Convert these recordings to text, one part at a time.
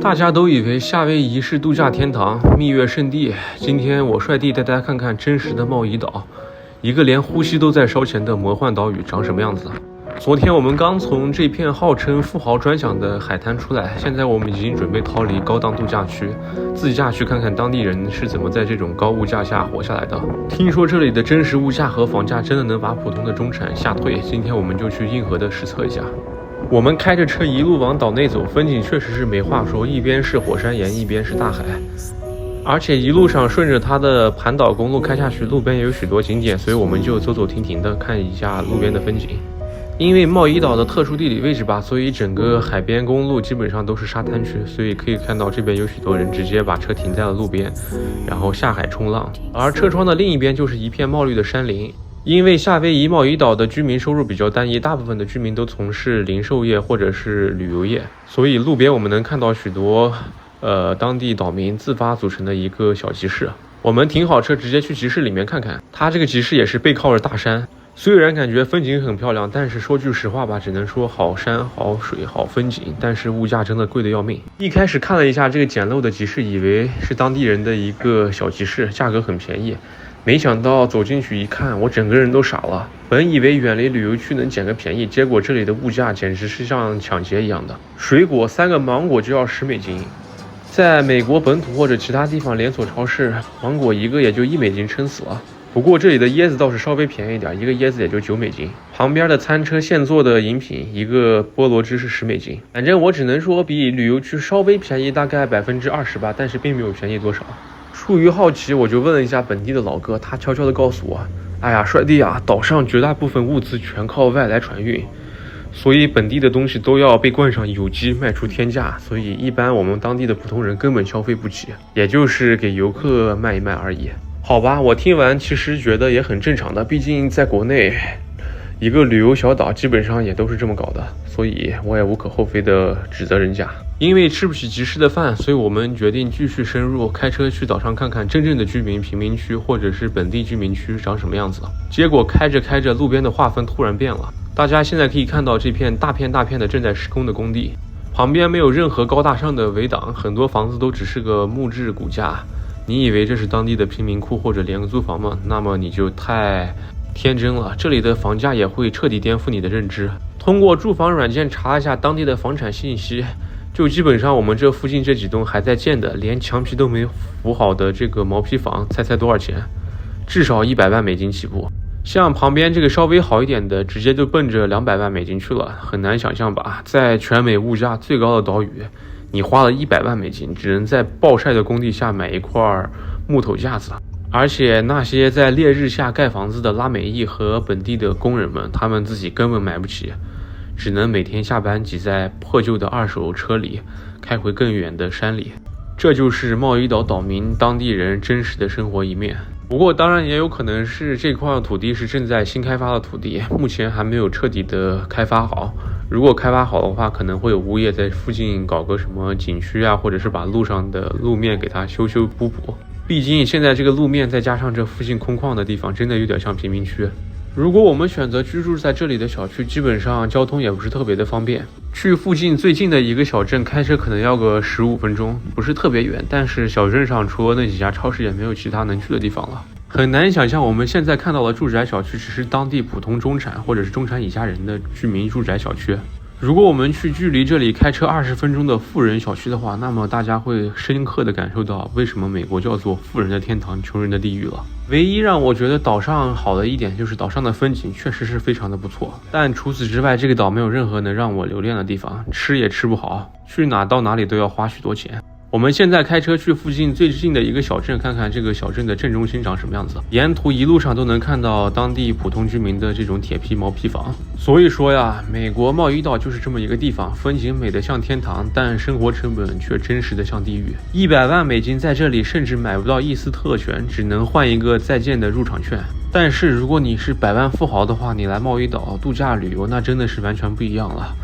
大家都以为夏威夷是度假天堂、蜜月圣地，今天我率地带大家看看真实的贸易岛，一个连呼吸都在烧钱的魔幻岛屿长什么样子。昨天我们刚从这片号称富豪专享的海滩出来，现在我们已经准备逃离高档度假区，自驾去看看当地人是怎么在这种高物价下活下来的。听说这里的真实物价和房价真的能把普通的中产吓退，今天我们就去硬核的实测一下。我们开着车一路往岛内走，风景确实是没话说，一边是火山岩，一边是大海，而且一路上顺着它的盘岛公路开下去，路边也有许多景点，所以我们就走走停停的看一下路边的风景。因为贸易岛的特殊地理位置吧，所以整个海边公路基本上都是沙滩区，所以可以看到这边有许多人直接把车停在了路边，然后下海冲浪。而车窗的另一边就是一片茂绿的山林。因为夏威夷贸易岛的居民收入比较单一，大部分的居民都从事零售业或者是旅游业，所以路边我们能看到许多当地岛民自发组成的一个小集市。我们停好车直接去集市里面看看，它这个集市也是背靠着大山，虽然感觉风景很漂亮，但是说句实话吧，只能说好山好水好风景，但是物价真的贵得要命。一开始看了一下这个简陋的集市，以为是当地人的一个小集市，价格很便宜，没想到走进去一看，我整个人都傻了。本以为远离旅游区能捡个便宜，结果这里的物价简直是像抢劫一样的。水果3个芒果就要10美金，在美国本土或者其他地方连锁超市，芒果一个也就1美金撑死了。不过这里的椰子倒是稍微便宜点，一个椰子也就9美金。旁边的餐车现做的饮品，一个菠萝汁是10美金。反正我只能说比旅游区稍微便宜大概20%吧，但是并没有便宜多少。出于好奇，我就问了一下本地的老哥，他悄悄地告诉我，哎呀，帅弟啊，岛上绝大部分物资全靠外来船运，所以本地的东西都要被冠上有机，卖出天价，所以一般我们当地的普通人根本消费不起，也就是给游客卖一卖而已。好吧，我听完其实觉得也很正常的，毕竟在国内一个旅游小岛基本上也都是这么搞的，所以我也无可厚非的指责人家。因为吃不起集市的饭，所以我们决定继续深入，开车去岛上看看真正的居民贫民区或者是本地居民区长什么样子。结果开着开着，路边的划分突然变了，大家现在可以看到这片大片的正在施工的工地，旁边没有任何高大上的围挡，很多房子都只是个木质骨架。你以为这是当地的贫民窟或者廉租房吗？那么你就太天真了，这里的房价也会彻底颠覆你的认知。通过住房软件查一下当地的房产信息，就基本上我们这附近这几栋还在建的，连墙皮都没糊好的这个毛坯房，猜多少钱？至少100万美金起步。像旁边这个稍微好一点的，直接就奔着200万美金去了，很难想象吧？在全美物价最高的岛屿，你花了100万美金，只能在暴晒的工地下买一块木头架子。而且那些在烈日下盖房子的拉美裔和本地的工人们，他们自己根本买不起，只能每天下班挤在破旧的2手车里，开回更远的山里。这就是贸易岛岛民当地人真实的生活一面。不过当然也有可能是这块土地是正在新开发的土地，目前还没有彻底的开发好。如果开发好的话，可能会有物业在附近搞个什么景区啊，或者是把路上的路面给它修补。毕竟现在这个路面再加上这附近空旷的地方，真的有点像贫民区。如果我们选择居住在这里的小区，基本上交通也不是特别的方便。去附近最近的一个小镇开车可能要个15分钟，不是特别远，但是小镇上除了那几家超市也没有其他能去的地方了。很难想象我们现在看到的住宅小区只是当地普通中产或者是中产以下人的居民住宅小区。如果我们去距离这里开车20分钟的富人小区的话，那么大家会深刻地感受到为什么美国叫做富人的天堂，穷人的地狱了。唯一让我觉得岛上好的一点就是岛上的风景确实是非常的不错，但除此之外，这个岛没有任何能让我留恋的地方，吃也吃不好，去哪到哪里都要花许多钱。我们现在开车去附近最近的一个小镇，看看这个小镇的镇中心长什么样子。沿途一路上都能看到当地普通居民的这种铁皮毛坯房。所以说呀，美国贸易岛就是这么一个地方，风景美得像天堂，但生活成本却真实的像地狱。100万美金在这里甚至买不到一丝特权，只能换一个在建的入场券。但是如果你是百万富豪的话，你来贸易岛度假旅游，那真的是完全不一样了。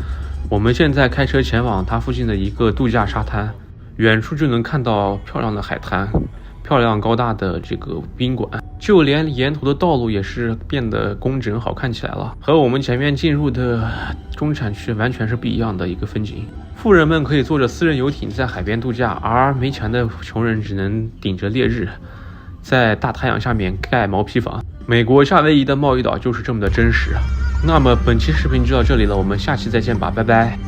我们现在开车前往它附近的一个度假沙滩，远处就能看到漂亮的海滩，漂亮高大的这个宾馆，就连沿途的道路也是变得工整好看起来了，和我们前面进入的中产区完全是不一样的一个风景。富人们可以坐着私人游艇在海边度假，而没钱的穷人只能顶着烈日，在大太阳下面盖毛坯房。美国夏威夷的贸易岛就是这么的真实。那么本期视频就到这里了，我们下期再见吧，拜拜。